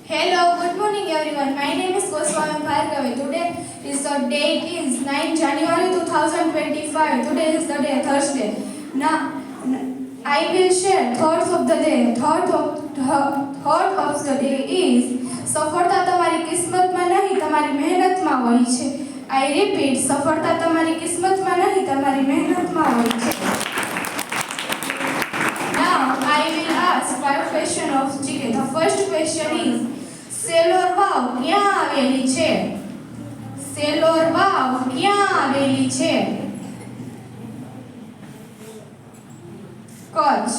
Hello, good morning everyone. My name is Goswami Bhargavi. Today is the date is 9 January 2025. Today is the day Thursday. Now I will share thoughts of the day. Thought of the day is સફળતા તમારી કિસ્મતમાં નહીં તમારી મહેનતમાં હોય છે. I repeat, સફળતા તમારી કિસ્મતમાં નહીં તમારી મહેનતમાં હોય છે. Now I will ask 5 questions of GK. The first question is સેલોર વાવ ક્યાં આવેલી છે? સેલોર વાવ ક્યાં આવેલી છે? Kutch.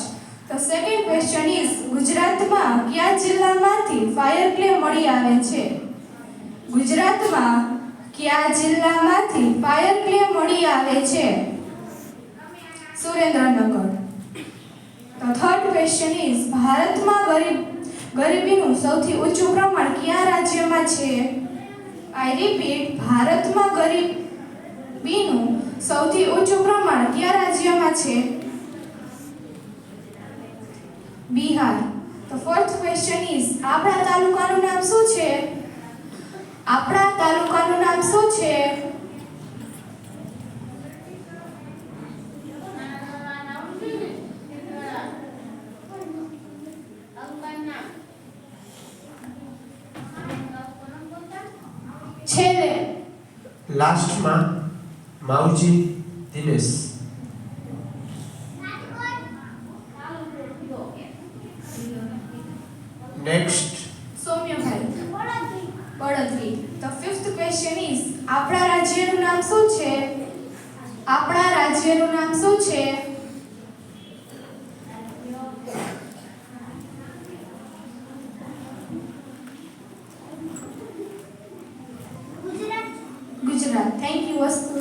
The second question is ગુજરાતમાં કયા જિલ્લામાંથી ફાયર ક્લેમ મળી આવે છે? ગુજરાતમાં કયા જિલ્લામાંથી ફાયર ક્લેમ મળી આવે છે? Surendranagar. The third question is ભારતમાં ગરીબીનું સૌથી ઊંચું પ્રમાણ કયા રાજ્યમાં છે? I repeat, ભારતમાં ગરીબીનું સૌથી ઊંચું પ્રમાણ કયા રાજ્યમાં છે? Bihar. The fourth question is આપણા તાલુકાનું નામ શું છે? આપણા તાલુકાનું નામ શું છે? છેલ્લે લાસ્ટમાં Mavji Dinesh. Next Saumyabhai Baldavi. The fifth question is આપણા રાજ્યનું નામ શું છે? આપણા રાજ્યનું નામ શું છે? ગુજરાત. Thank you, વસ્તુ.